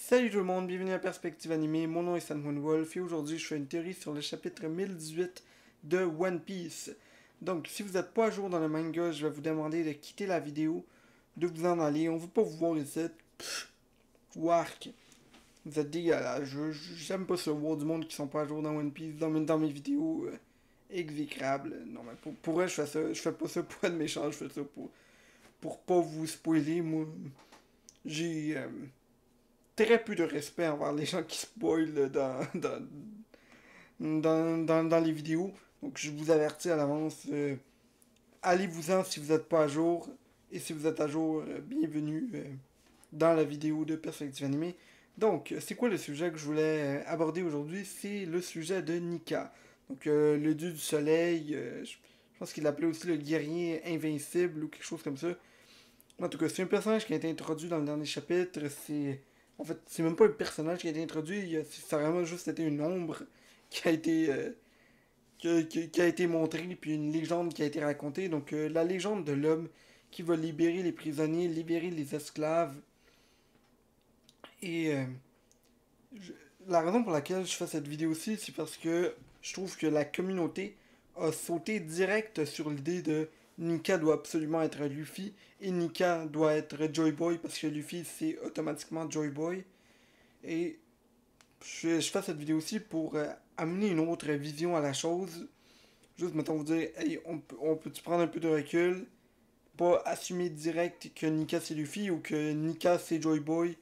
Salut tout le monde, bienvenue à Perspective Animée, mon nom est Sanwon Wolf et aujourd'hui je fais une théorie sur le chapitre 1018 de One Piece. Donc si vous n'êtes pas à jour dans le manga, je vais vous demander de quitter la vidéo, de vous en aller, on veut pas vous voir ici. Pfff, wark. Vous êtes dégueulasse, j'aime pas ça voir du monde qui sont pas à jour dans One Piece, dans mes vidéos exécrables. Non mais pour vrai je fais ça, je fais pas ça pour être méchant, je fais ça pour pas vous spoiler, moi. J'ai très peu de respect envers les gens qui spoilent dans les vidéos. Donc je vous avertis à l'avance, allez-vous-en si vous n'êtes pas à jour. Et si vous êtes à jour, bienvenue dans la vidéo de Perspective Animée. Donc, c'est quoi le sujet que je voulais aborder aujourd'hui? C'est le sujet de Nika. Donc, le dieu du soleil, je pense qu'il l'appelait aussi le guerrier invincible ou quelque chose comme ça. En tout cas, c'est un personnage qui a été introduit dans le dernier chapitre. En fait, c'est même pas un personnage qui a été introduit. Ça a vraiment juste été une ombre qui a été, qui a été montrée, puis une légende qui a été racontée. Donc, la légende de l'homme qui va libérer les prisonniers, libérer les esclaves. Et je- la raison pour laquelle je fais cette vidéo aussi, c'est parce que je trouve que la communauté a sauté direct sur l'idée de Nika doit absolument être Luffy et Nika doit être Joy Boy parce que Luffy c'est automatiquement Joy Boy. Et je fais cette vidéo aussi pour amener une autre vision à la chose. Juste, mettons, vous dire, hey, on peut-tu prendre un peu de recul, pas assumer direct que Nika c'est Luffy ou que Nika c'est Joy Boy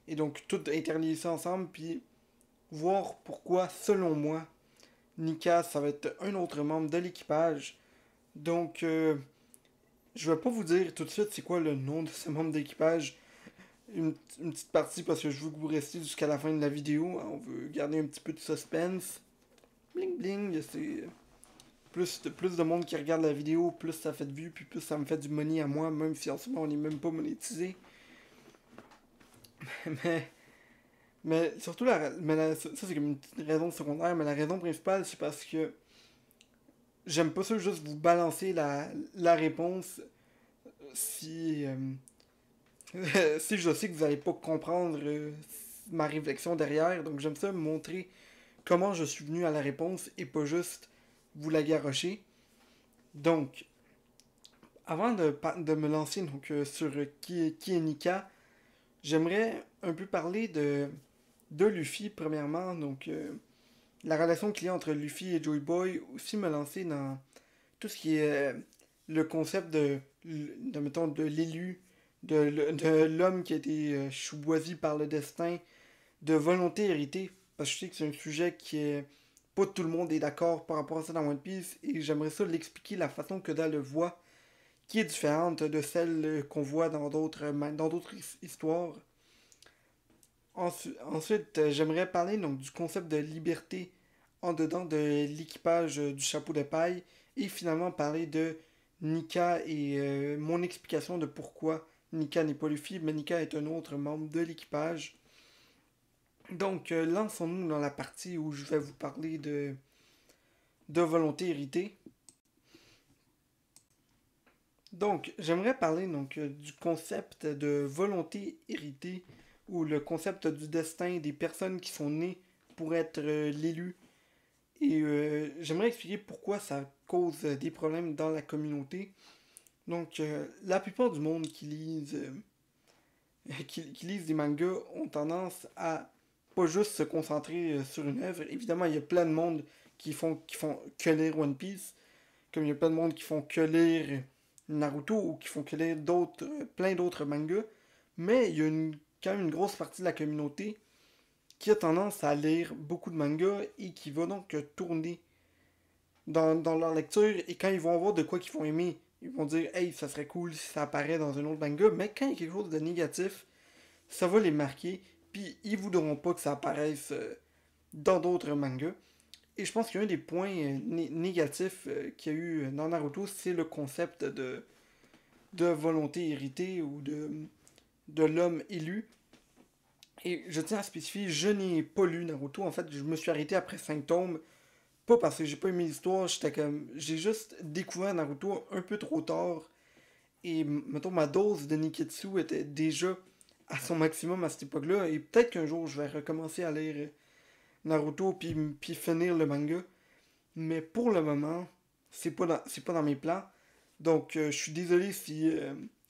et donc tout interlier ça ensemble, puis voir pourquoi, selon moi, Nika, ça va être un autre membre de l'équipage. Donc, je vais pas vous dire tout de suite c'est quoi le nom de ce membre d'équipage. Une petite partie parce que je veux que vous restiez jusqu'à la fin de la vidéo. On veut garder un petit peu de suspense. Bling bling, c'est plus de monde qui regarde la vidéo, plus ça fait de vues, puis plus ça me fait du money à moi, même si en ce moment on n'est même pas monétisé. mais Mais surtout, ça c'est comme une petite raison secondaire, mais la raison principale c'est parce que j'aime pas ça juste vous balancer la réponse si, si je sais que vous allez pas comprendre ma réflexion derrière. Donc j'aime ça montrer comment je suis venu à la réponse et pas juste vous la garrocher. Donc, avant de me lancer donc, sur qui est Nika, j'aimerais un peu parler de Luffy premièrement. Donc, la relation qu'il y a entre Luffy et Joy Boy, aussi me lancer dans tout ce qui est le concept mettons, de l'élu, de l'homme qui a été choisi par le destin, de volonté héritée, parce que je sais que c'est un sujet qui est pas tout le monde est d'accord par rapport à ça dans One Piece, et j'aimerais ça l'expliquer la façon que Da le voit, qui est différente de celle qu'on voit dans d'autres histoires. Ensuite, j'aimerais parler donc du concept de liberté en dedans de l'équipage du chapeau de paille et finalement parler de Nika et mon explication de pourquoi Nika n'est pas Luffy, mais Nika est un autre membre de l'équipage. Donc, lançons-nous dans la partie où je vais vous parler de volonté héritée. Donc, j'aimerais parler donc, du concept de volonté héritée ou le concept du destin des personnes qui sont nées pour être l'élu. Et j'aimerais expliquer pourquoi ça cause des problèmes dans la communauté. Donc, la plupart du monde qui lisent des mangas ont tendance à pas juste se concentrer sur une œuvre. Évidemment, il y a plein de monde qui font que lire One Piece, comme il y a plein de monde qui font que lire Naruto ou qui font que lire plein d'autres mangas. Mais il y a quand même une grosse partie de la communauté qui a tendance à lire beaucoup de mangas et qui va donc tourner dans leur lecture. Et quand ils vont avoir de quoi qu'ils vont aimer, ils vont dire hey, ça serait cool si ça apparaît dans un autre manga. Mais quand il y a quelque chose de négatif, ça va les marquer. Puis ils voudront pas que ça apparaisse dans d'autres mangas. Et je pense qu'un des points négatifs qu'il y a eu dans Naruto, c'est le concept de volonté héritée ou de l'homme élu. Et je tiens à spécifier, je n'ai pas lu Naruto. En fait, je me suis arrêté après 5 tomes. Pas parce que j'ai pas aimé l'histoire, j'étais comme. J'ai juste découvert Naruto un peu trop tard. Et mettons, ma dose de Niketsu était déjà à son maximum à cette époque-là. Et peut-être qu'un jour, je vais recommencer à lire Naruto puis finir le manga. Mais pour le moment, c'est pas dans mes plans. Donc, je suis désolé si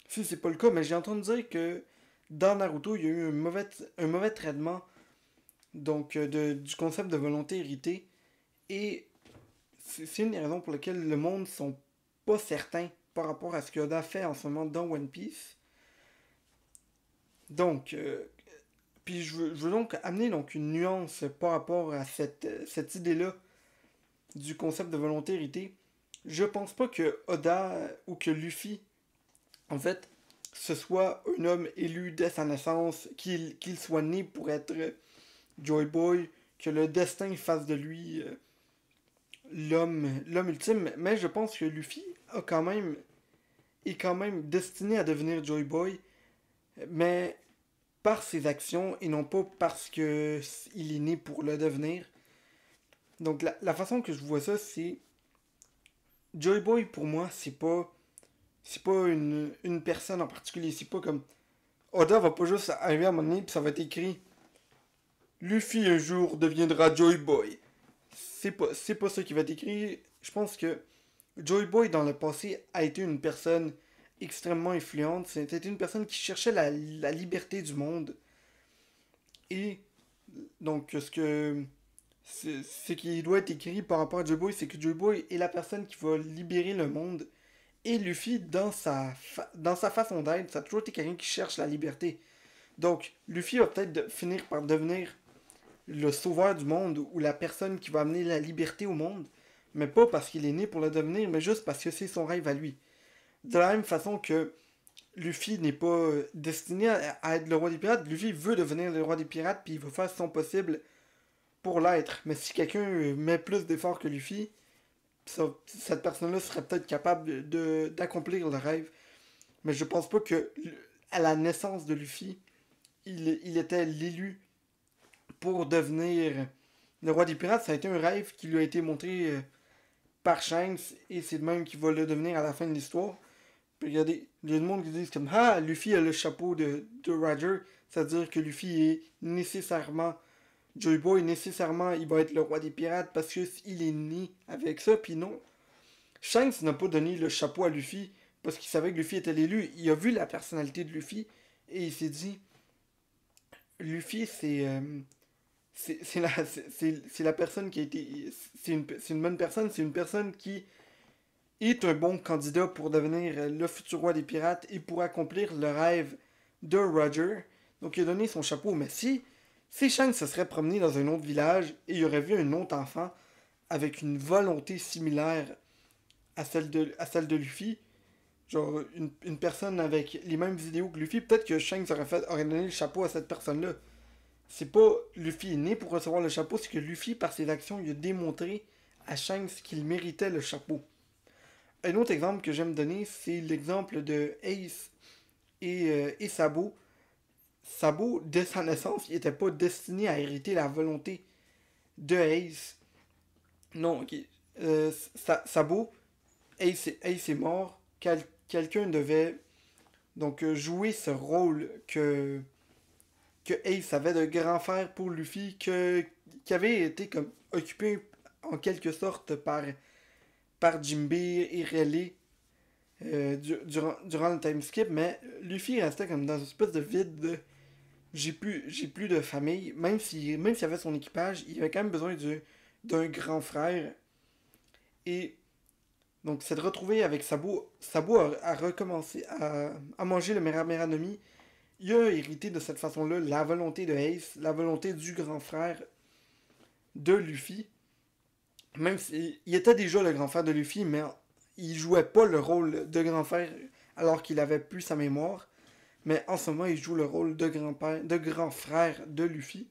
c'est pas le cas, mais j'ai entendu dire que dans Naruto, il y a eu un mauvais traitement donc, du concept de volonté héritée. Et c'est une des raisons pour lesquelles le monde sont pas certains par rapport à ce que Oda fait en ce moment dans One Piece. Donc, puis je veux donc amener donc une nuance par rapport à cette idée-là du concept de volonté héritée. Je pense pas que Oda ou que Luffy, en fait, ce soit un homme élu dès sa naissance, qu'il soit né pour être Joy Boy, que le destin fasse de lui l'homme ultime. Mais je pense que Luffy est quand même destiné à devenir Joy Boy, mais par ses actions et non pas parce que il est né pour le devenir. Donc la façon que je vois ça, c'est Joy Boy pour moi, c'est pas une personne en particulier. C'est pas comme Oda va pas juste arriver à un moment donné puis ça va être écrit Luffy un jour deviendra Joy Boy. C'est pas ça qui va être écrit. Je pense que Joy Boy dans le passé a été une personne extrêmement influente. C'était une personne qui cherchait la liberté du monde. Et donc ce qui doit être écrit par rapport à Joy Boy, c'est que Joy Boy est la personne qui va libérer le monde. Et Luffy, dans sa façon d'être, ça a toujours été quelqu'un qui cherche la liberté. Donc, Luffy va peut-être finir par devenir le sauveur du monde ou la personne qui va amener la liberté au monde, mais pas parce qu'il est né pour le devenir, mais juste parce que c'est son rêve à lui. De la même façon que Luffy n'est pas destiné à être le roi des pirates, Luffy veut devenir le roi des pirates, puis il va faire son possible pour l'être. Mais si quelqu'un met plus d'efforts que Luffy, cette personne-là serait peut-être capable d'accomplir le rêve. Mais je pense pas que, à la naissance de Luffy, il était l'élu pour devenir le roi des pirates. Ça a été un rêve qui lui a été montré par Shanks, et c'est de même qu'il va le devenir à la fin de l'histoire. Puis regardez, il y a du monde qui disent comme ah, Luffy a le chapeau de Roger, c'est-à-dire que Luffy est nécessairement Joy Boy, nécessairement il va être le roi des pirates parce qu'il est né avec ça, puis non. Shanks n'a pas donné le chapeau à Luffy parce qu'il savait que Luffy était l'élu. Il a vu la personnalité de Luffy et il s'est dit Luffy, c'est la personne qui a été. C'est une bonne personne, c'est une personne qui est un bon candidat pour devenir le futur roi des pirates et pour accomplir le rêve de Roger. Donc il a donné son chapeau. Mais si Shanks se serait promené dans un autre village et il aurait vu un autre enfant avec une volonté similaire à celle de Luffy, genre une personne avec les mêmes idéaux que Luffy, peut-être que Shanks aurait donné le chapeau à cette personne-là. C'est pas Luffy est né pour recevoir le chapeau, c'est que Luffy, par ses actions, il a démontré à Shanks qu'il méritait le chapeau. Un autre exemple que j'aime donner, c'est l'exemple de Ace et Sabo. Sabo, dès sa naissance, il n'était pas destiné à hériter la volonté de Ace. Non, ok. Sabo, Ace est mort. Quelqu'un devait donc jouer ce rôle que Ace avait de grand frère pour Luffy, qui avait été comme occupé en quelque sorte par Jinbei et Rayleigh durant le time skip, mais Luffy restait comme dans une espèce de vide de j'ai plus de famille, même s'il avait son équipage, il avait quand même besoin d'un grand frère. Et donc c'est de retrouver avec Sabo. Sabo a recommencé à manger le Merameranomi. Il a hérité de cette façon-là la volonté de Ace, la volonté du grand frère de Luffy. Même s'il était déjà le grand frère de Luffy, mais il jouait pas le rôle de grand frère alors qu'il avait plus sa mémoire. Mais en ce moment, il joue le rôle de grand frère de Luffy.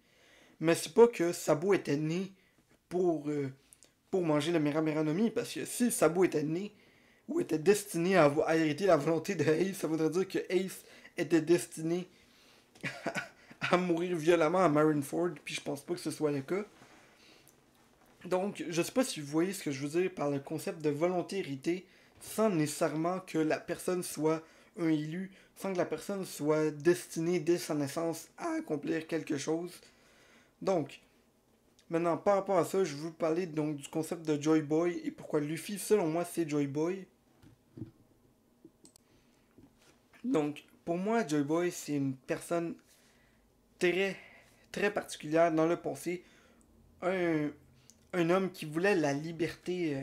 Mais c'est pas que Sabo était né pour, euh, pour manger le Merameranomi, parce que si Sabo était né ou était destiné à hériter la volonté de Ace, ça voudrait dire que Ace était destiné à mourir violemment à Marineford, puis je pense pas que ce soit le cas. Donc, je sais pas si vous voyez ce que je veux dire par le concept de volonté héritée, sans nécessairement que la personne soit un élu sans que la personne soit destinée dès sa naissance à accomplir quelque chose. Donc, maintenant, par rapport à ça, je veux vous parler donc du concept de Joy Boy et pourquoi Luffy, selon moi, c'est Joy Boy. Donc, pour moi, Joy Boy, c'est une personne très, très particulière dans le passé. Un, un homme qui voulait la liberté,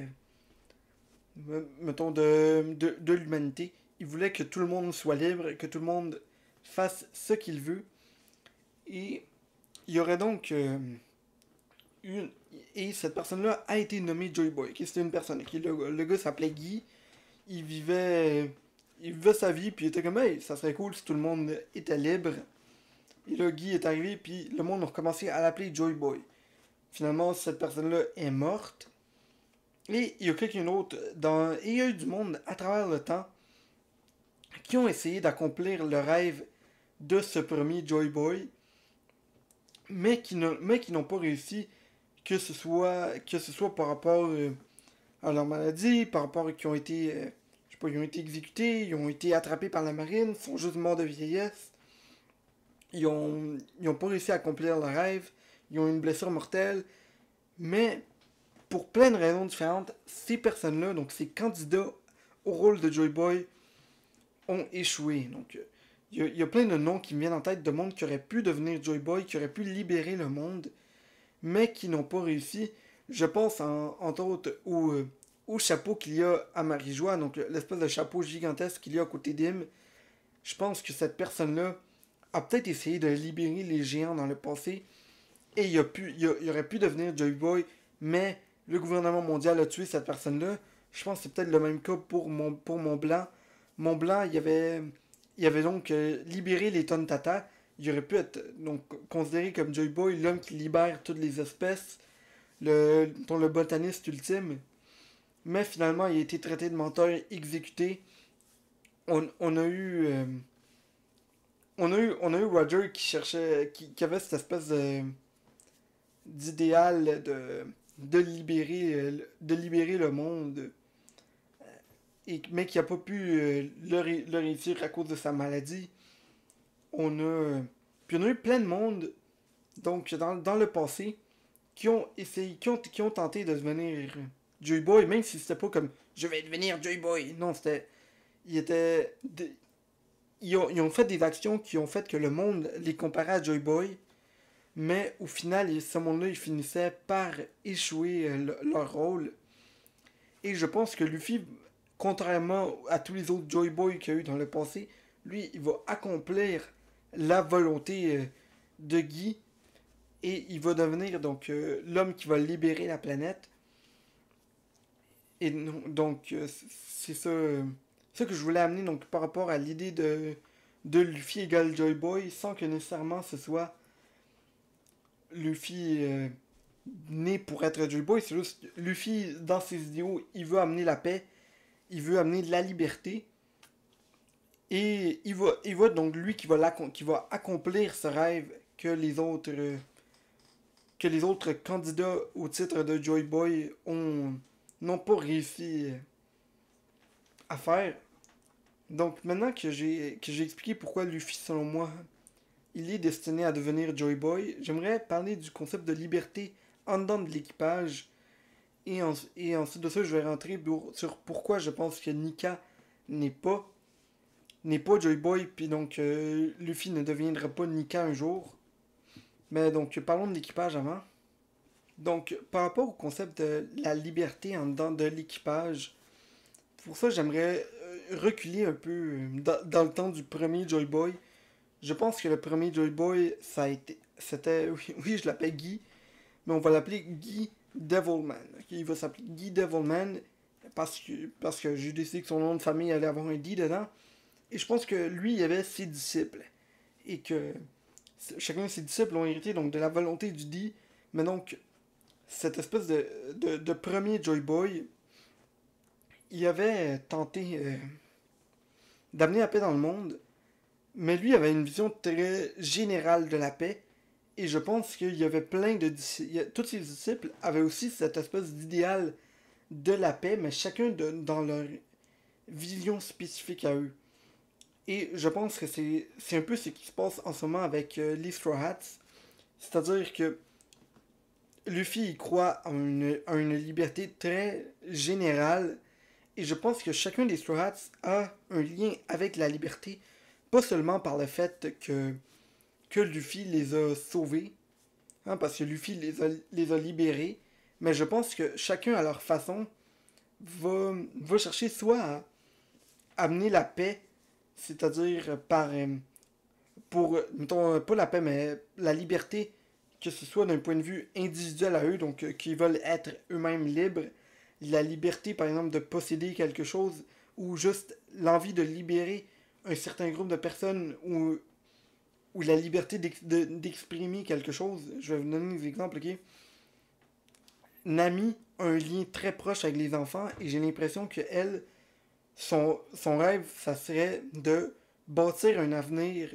mettons, de l'humanité. Il voulait que tout le monde soit libre, que tout le monde fasse ce qu'il veut. Et il y aurait donc une... Et cette personne-là a été nommée Joy Boy. C'était une personne. Le gars s'appelait Guy. Il vivait, il vivait sa vie, puis il était comme, hey, ça serait cool si tout le monde était libre. Et là, Guy est arrivé, puis le monde a recommencé à l'appeler Joy Boy. Finalement, cette personne-là est morte. Et il y a quelqu'un d'autre, et il y a eu du monde à travers le temps qui ont essayé d'accomplir le rêve de ce premier Joy Boy, mais qui n'ont pas réussi, que ce soit par rapport à leur maladie, par rapport à qui ont été, je sais pas, ils ont été exécutés, ils ont été attrapés par la marine, sont juste morts de vieillesse, ils ont pas réussi à accomplir le rêve, ils ont une blessure mortelle, mais pour plein de raisons différentes, ces personnes-là, donc ces candidats au rôle de Joy Boy, ont échoué. Donc, il y a plein de noms qui me viennent en tête de monde qui auraient pu devenir Joy Boy, qui auraient pu libérer le monde, mais qui n'ont pas réussi. Je pense entre autres au chapeau qu'il y a à Marie-Joie, donc l'espèce de chapeau gigantesque qu'il y a à côté d'Im. Je pense que cette personne-là a peut-être essayé de libérer les géants dans le passé, et il aurait pu devenir Joy Boy, mais le gouvernement mondial a tué cette personne-là. Je pense que c'est peut-être le même cas pour Mont Blanc. Mont Blanc, il avait donc libéré les tonnes Tata. Il aurait pu être donc considéré comme Joy Boy, l'homme qui libère toutes les espèces, le botaniste ultime. Mais finalement, il a été traité de menteur, exécuté. On a eu, on a eu Roger qui cherchait, qui avait cette espèce d'idéal de libérer le monde, mais qui n'a pas pu le réussir à cause de sa maladie. On a, puis on a eu plein de monde, donc dans le passé, qui ont essayé, qui ont tenté de devenir Joy Boy, même si c'était pas comme je vais devenir Joy Boy. Non, c'était, ils étaient, ils ont fait des actions qui ont fait que le monde les comparait à Joy Boy. Mais au final, ce monde-là, ils finissaient par échouer leur rôle. Et je pense que Luffy, contrairement à tous les autres Joy Boy qu'il y a eu dans le passé, lui, il va accomplir la volonté de Guy. Et il va devenir donc l'homme qui va libérer la planète. Et donc, c'est ça, ça que je voulais amener donc, par rapport à l'idée de Luffy égale Joy Boy, sans que nécessairement ce soit Luffy né pour être Joy Boy. C'est juste Luffy, dans ses idéaux, il veut amener la paix, il veut amener de la liberté. Et il va donc lui qui va accomplir ce rêve que les autres candidats au titre de Joy Boy n'ont pas réussi à faire. Donc maintenant que j'ai expliqué pourquoi Luffy, selon moi, il est destiné à devenir Joy Boy, j'aimerais parler du concept de liberté en dedans de l'équipage. Et ensuite de ça, je vais rentrer sur pourquoi je pense que Nika n'est pas, n'est pas Joy Boy, puis donc Luffy ne deviendra pas Nika un jour. Mais donc, parlons de l'équipage avant. Donc, par rapport au concept de la liberté en dedans de l'équipage, pour ça, j'aimerais reculer un peu dans le temps du premier Joy Boy. Je pense que le premier Joy Boy, c'était, oui, je l'appelle Guy, mais on va l'appeler Guy Devilman. Okay? Il va s'appeler Guy Devilman parce que j'ai décidé que son nom de famille allait avoir un D dedans. Et je pense que lui, il avait ses disciples. Et que chacun de ses disciples ont hérité donc de la volonté du D. Mais donc, cette espèce de premier Joy Boy, il avait tenté d'amener la paix dans le monde. Mais lui avait une vision très générale de la paix. Et je pense qu'il y avait plein de disciples. Tous ses disciples avaient aussi cette espèce d'idéal de la paix, mais chacun dans leur vision spécifique à eux. Et je pense que c'est un peu ce qui se passe en ce moment avec les Straw Hats. C'est-à-dire que Luffy il croit en une liberté très générale. Et je pense que chacun des Straw Hats a un lien avec la liberté. Pas seulement par le fait que Luffy les a sauvés, hein, parce que Luffy les a libérés. Mais je pense que chacun à leur façon va chercher soit à amener la paix, c'est-à-dire pour, mettons, pas la paix, mais la liberté, que ce soit d'un point de vue individuel à eux, donc qu'ils veulent être eux-mêmes libres, la liberté, par exemple, de posséder quelque chose, ou juste l'envie de libérer un certain groupe de personnes, ou la liberté d'exprimer quelque chose. Je vais vous donner des exemples, ok? Nami a un lien très proche avec les enfants, et j'ai l'impression que elle, son rêve, ça serait de bâtir un avenir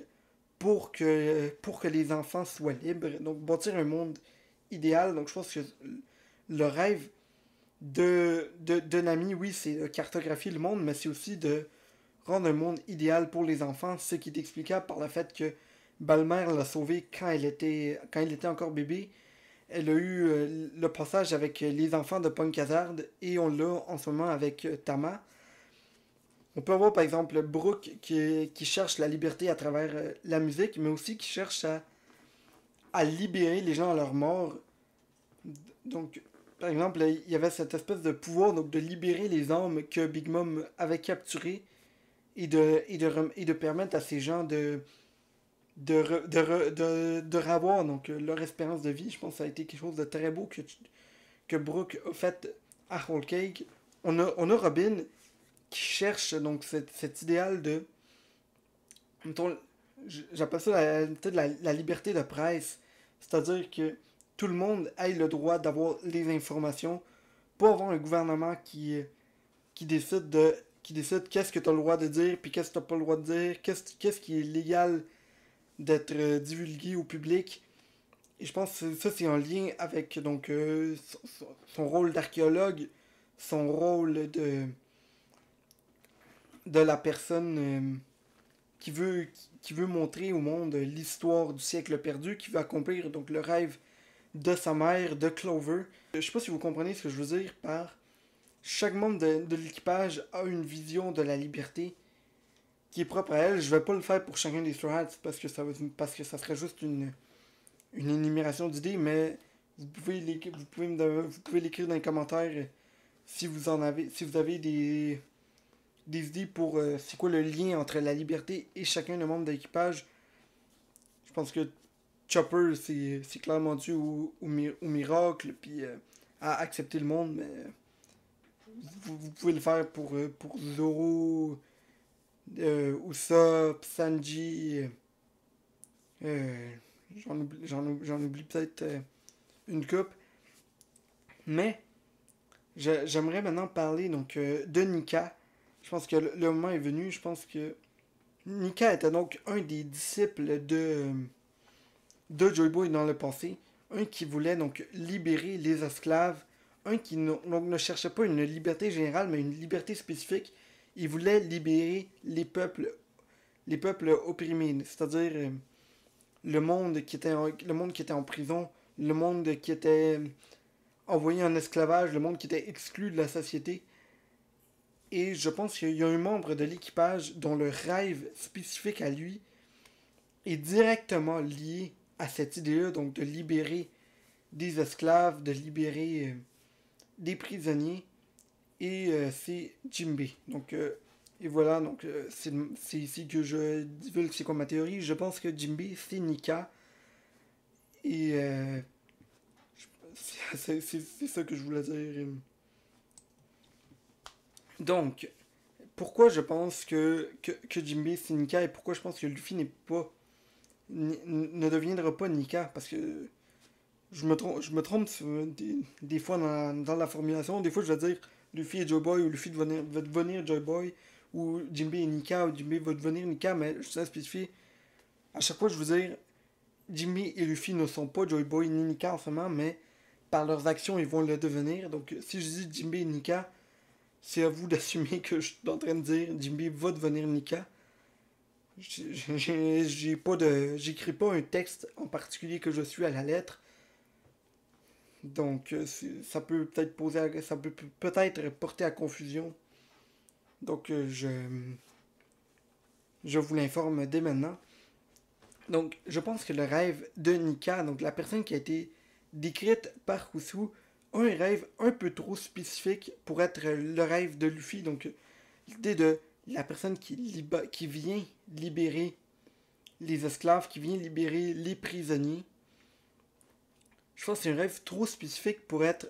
pour que les enfants soient libres. Donc, bâtir un monde idéal. Donc, je pense que le rêve de Nami, oui, c'est de cartographier le monde, mais c'est aussi de rendre un monde idéal pour les enfants, ce qui est explicable par le fait que Balmer l'a sauvé quand il était encore bébé. Elle a eu le passage avec les enfants de Punk Hazard et on l'a en ce moment avec Tama. On peut avoir par exemple Brooke qui cherche la liberté à travers la musique, mais aussi qui cherche à libérer les gens à leur mort. Donc, par exemple, il y avait cette espèce de pouvoir donc, de libérer les âmes que Big Mom avait capturées et de permettre à ces gens de revoir donc, leur espérance de vie. Je pense que ça a été quelque chose de très beau que Brooke a fait à Whole Cake. On a Robin qui cherche donc cet idéal de. Mettons, j'appelle ça la liberté de presse. C'est-à-dire que tout le monde ait le droit d'avoir les informations, pas avoir un gouvernement qui décide qui décide qu'est-ce que tu as le droit de dire, puis qu'est-ce que tu n'as pas le droit de dire, qu'est-ce qui est légal d'être divulgué au public. Et je pense que ça, c'est en lien avec donc, son rôle d'archéologue, son rôle de la personne qui veut, qui veut montrer au monde l'histoire du siècle perdu, qui veut accomplir donc le rêve de sa mère, de Clover. Je sais pas si vous comprenez ce que je veux dire par chaque membre de l'équipage a une vision de la liberté qui est propre à elle. Je vais pas le faire pour chacun des Straw Hats parce que ça serait juste une énumération d'idées, mais vous pouvez l'écrire dans les commentaires si vous avez des idées pour c'est quoi le lien entre la liberté et chacun des membres de l'équipage. Je pense que Chopper, c'est clairement dû au miracle, puis à accepter le monde, mais vous pouvez le faire pour Zoro, Usopp, Sanji, euh, j'en oublie peut-être une coupe. Mais j'aimerais maintenant parler donc, de Nika. Je pense que le moment est venu. Je pense que Nika était donc un des disciples de Joy Boy dans le passé. Un qui voulait donc libérer les esclaves. Un qui donc, ne cherchait pas une liberté générale, mais une liberté spécifique. Il voulait libérer les peuples opprimés. C'est-à-dire le monde qui était en prison, le monde qui était envoyé en esclavage, le monde qui était exclu de la société. Et je pense qu'il y a un membre de l'équipage dont le rêve spécifique à lui est directement lié à cette idée-là, donc de libérer des esclaves, de libérer des prisonniers. Et c'est Jimbe. Donc, et voilà, donc c'est ici que je divulgue c'est quoi ma théorie. Je pense que Jimbe, c'est Nika. Et c'est ça que je voulais dire. Donc, pourquoi je pense que Jinbei c'est Nika et pourquoi je pense que Luffy n'est pas ne deviendra pas Nika parce que je me trompe des fois dans la formulation. Des fois, je vais dire Luffy est Joy Boy ou Luffy va devenir Joy Boy ou Jinbei est Nika ou Jinbei va devenir Nika, mais je tiens à spécifier. À chaque fois, je veux dire Jinbei et Luffy ne sont pas Joy Boy ni Nika en ce moment, mais par leurs actions, ils vont le devenir. Donc, si je dis Jinbei et Nika, c'est à vous d'assumer que je suis en train de dire Jinbei va devenir Nika. J'ai pas de. J'écris pas un texte en particulier que je suis à la lettre. Donc, ça peut peut-être ça peut peut-être porter à confusion. Donc, je vous l'informe dès maintenant. Donc, je pense que le rêve de Nika, donc la personne qui a été décrite par Rousseau, a un rêve un peu trop spécifique pour être le rêve de Luffy. Donc, l'idée de la personne qui vient libérer les esclaves, qui vient libérer les prisonniers. Je pense que c'est un rêve trop spécifique pour être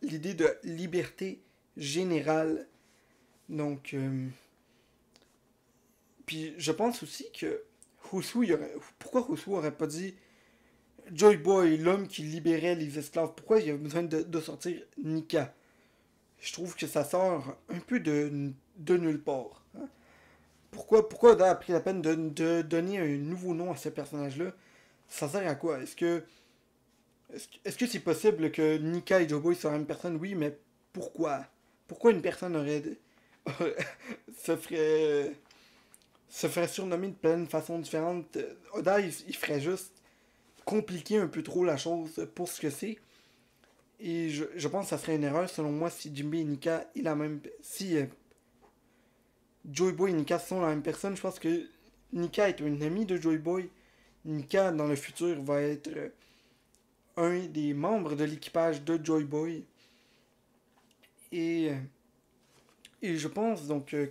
l'idée de liberté générale. Donc, puis je pense aussi que pourquoi Rousseau aurait pas dit Joy Boy, l'homme qui libérait les esclaves, pourquoi il y a besoin de sortir Nika? Je trouve que ça sort un peu de nulle part. Hein. Pourquoi Oda a pris la peine de donner un nouveau nom à ce personnage-là? Ça sert à quoi? Est-ce que c'est possible que Nika et Joy Boy soient la même personne? Oui, mais pourquoi? Pourquoi une personne se ferait se ferait surnommer de plein de façons différentes? Oda, il ferait juste compliquer un peu trop la chose pour ce que c'est. Et je pense que ça serait une erreur selon moi si Jinbei et Nika est la même. Si Joy Boy et Nika sont la même personne, je pense que Nika est un ami de Joy Boy. Nika dans le futur va être un des membres de l'équipage de Joy Boy. Et, euh, et je pense donc que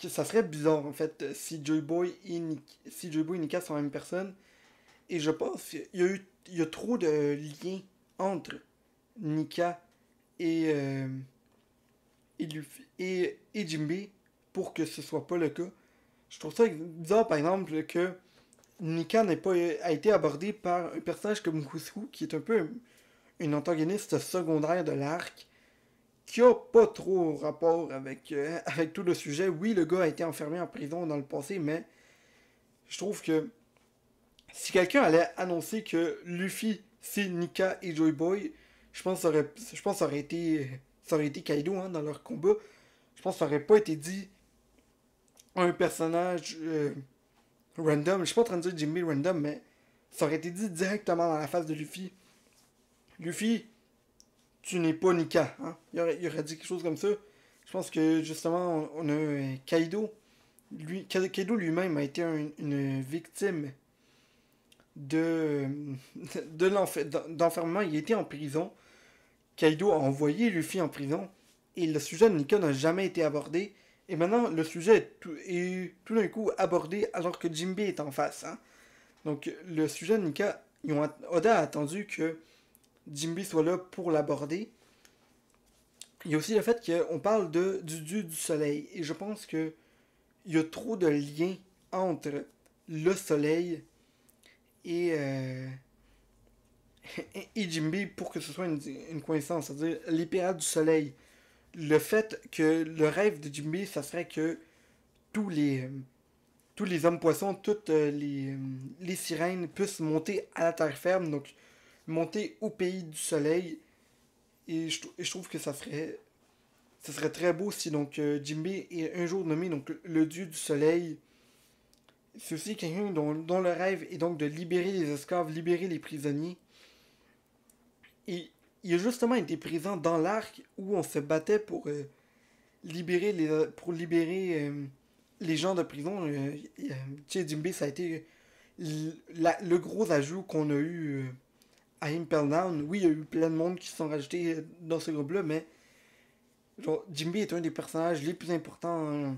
que ça serait bizarre en fait si Joy Boy et Nika sont la même personne. Et je pense qu'il y a trop de liens entre Nika et, et Jinbei pour que ce soit pas le cas. Je trouve ça bizarre par exemple que Nika n'ait pas a été abordé par un personnage comme Kushu qui est un peu un antagoniste secondaire de l'arc qui a pas trop rapport avec tout le sujet. Oui, le gars a été enfermé en prison dans le passé, mais je trouve que si quelqu'un allait annoncer que Luffy c'est Nika et Joy Boy, je pense que ça aurait été Kaido hein, dans leur combat. Je pense que ça aurait pas été dit à un personnage random. Je suis pas en train de dire Jimmy random, mais ça aurait été dit directement dans la face de Luffy. Luffy, tu n'es pas Nika. Hein? Il aurait dit quelque chose comme ça. Je pense que justement, on a Kaido. Kaido lui-même a été une victime de, d'enfermement. Il était en prison. Kaido a envoyé Luffy en prison. Et le sujet de Nika n'a jamais été abordé. Et maintenant, le sujet est tout d'un coup abordé alors que Jinbei est en face. Hein. Donc, le sujet de Nika, Oda a attendu que Jinbei soit là pour l'aborder. Il y a aussi le fait qu'on parle du dieu du soleil. Et je pense que il y a trop de liens entre le soleil et, et Jinbei pour que ce soit une coïncidence. C'est-à-dire les pirates du soleil. Le fait que le rêve de Jinbei, ça serait que tous les, tous les hommes poissons, toutes les sirènes puissent monter à la terre ferme, donc monter au pays du soleil. Et je trouve que ça serait très beau si donc Jinbei est un jour nommé donc le dieu du soleil. C'est aussi quelqu'un dont le rêve est donc de libérer les esclaves, libérer les prisonniers. Et il a justement été présent dans l'arc où on se battait pour libérer les gens de prison. Jinbei, ça a été le gros ajout qu'on a eu à Impel Down. Oui, il y a eu plein de monde qui se sont rajoutés dans ce groupe-là, mais genre, Jinbei est un des personnages les plus importants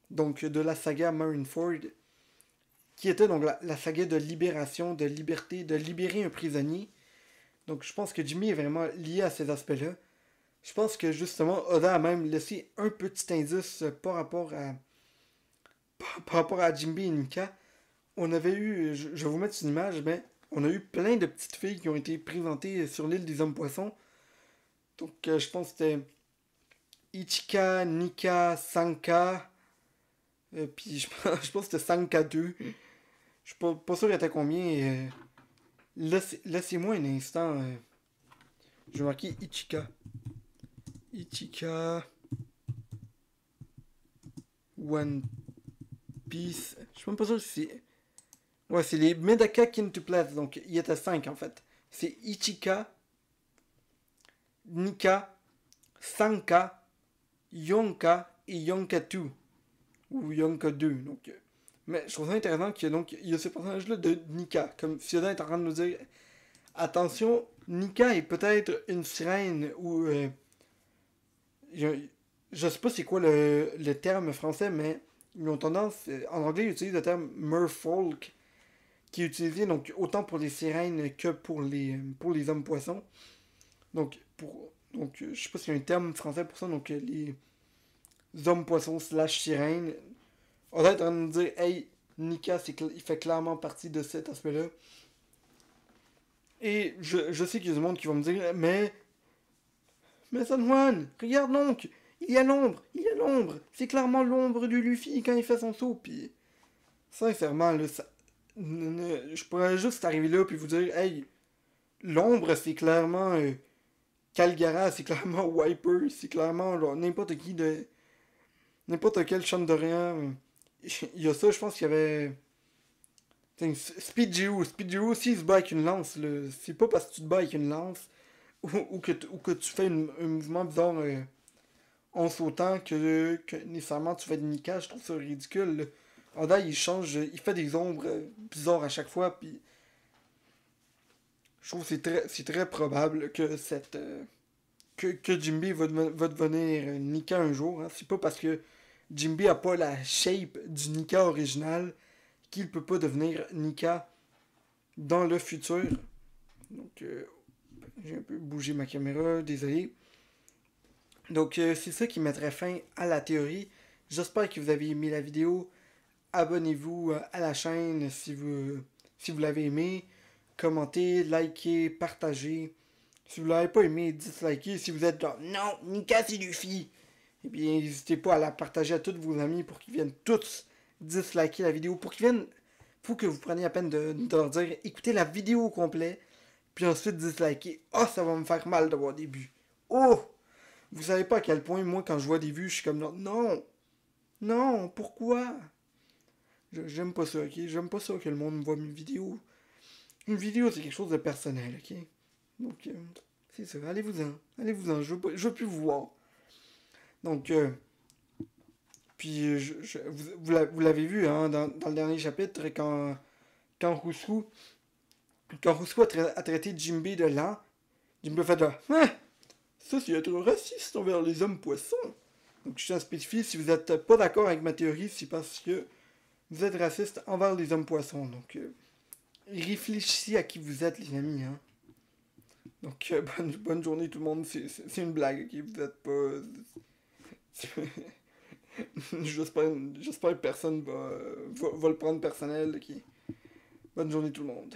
donc, de la saga Marineford, qui était donc la saga de libération, de liberté, de libérer un prisonnier. Donc je pense que Jinbei est vraiment lié à ces aspects-là. Je pense que justement, Oda a même laissé un petit indice par rapport à Jinbei et Nika. On avait eu, je vais vous mettre une image, mais on a eu plein de petites filles qui ont été présentées sur l'île des hommes poissons. Donc je pense que c'était Ichika, Nika, Sanka, puis je pense que c'était Sanka 2. Je suis pas sûr il était combien. Laissez-moi un instant. Je vais marquer Ichika. Ichika. One Piece. Je suis même pas sûr si c'est... Ouais, c'est les Medaka quintuplets, donc il y était 5 en fait. C'est Ichika, Nika, Sanka, Yonka et Yonka 2. Ou Yonka 2. Donc, mais je trouve ça intéressant qu'il y a, donc, il y a ce personnage-là de Nika. Comme Fiona est en train de nous dire attention, Nika est peut-être une sirène ou. Je sais pas c'est quoi le terme français, mais ils ont tendance. En anglais, ils utilisent le terme merfolk, qui est utilisé donc autant pour les sirènes que pour les hommes poissons. Donc, je sais pas s'il y a un terme français pour ça, donc les hommes poissons slash sirènes. On va être en train de nous dire, hey, Nika, il fait clairement partie de cet aspect-là. Et je sais qu'il y a du monde qui va me dire, mais San Juan, regarde donc, il y a l'ombre, c'est clairement l'ombre de Luffy quand il fait son saut, puis sincèrement, là, je pourrais juste arriver là puis vous dire, hey, l'ombre, c'est clairement Calgara, c'est clairement Wiper, c'est clairement genre, n'importe qui de n'importe quel Chandorian. Il y a ça, je pense qu'il y avait. Speed Geo, s'il se bat avec une lance, c'est pas parce que tu te bats avec une lance ou que tu fais un mouvement bizarre en sautant que nécessairement tu fais de Nika. Je trouve ça ridicule. Là. Oda, il change, il fait des ombres bizarres à chaque fois, puis je trouve que c'est très probable que que Jimby va devenir Nika un jour. Hein. C'est pas parce que Jimby a pas la shape du Nika original qu'il peut pas devenir Nika dans le futur. Donc, j'ai un peu bougé ma caméra, désolé. Donc, c'est ça qui mettrait fin à la théorie. J'espère que vous avez aimé la vidéo. Abonnez-vous à la chaîne si vous l'avez aimé. Commentez, likez, partagez. Si vous l'avez pas aimé, dislikez. Si vous êtes genre, non, Nika c'est Luffy. Eh bien, n'hésitez pas à la partager à tous vos amis pour qu'ils viennent tous disliker la vidéo. Pour qu'ils viennent, faut que vous preniez la peine de leur dire, écoutez la vidéo au complet, puis ensuite disliker. Oh, ça va me faire mal de voir des vues. Oh, vous savez pas à quel point, moi, quand je vois des vues, je suis comme, non, non, pourquoi? J'aime pas ça, ok? J'aime pas ça que le monde voit mes vidéos. Une vidéo, c'est quelque chose de personnel, ok? Donc, c'est ça, allez-vous-en, je veux plus vous voir. Donc, puis, vous l'avez vu hein, dans le dernier chapitre, quand Rousseau, a traité Jimbe de lent, Jimbe a fait de hein, ça c'est être raciste envers les hommes poissons. Donc, je tiens à spécifier, si vous n'êtes pas d'accord avec ma théorie, c'est parce que vous êtes raciste envers les hommes poissons. Donc, réfléchissez à qui vous êtes, les amis. Hein. Donc, bonne journée tout le monde. C'est une blague, ok? Vous êtes pas. J'espère que personne va le prendre personnel. Ok? Bonne journée tout le monde.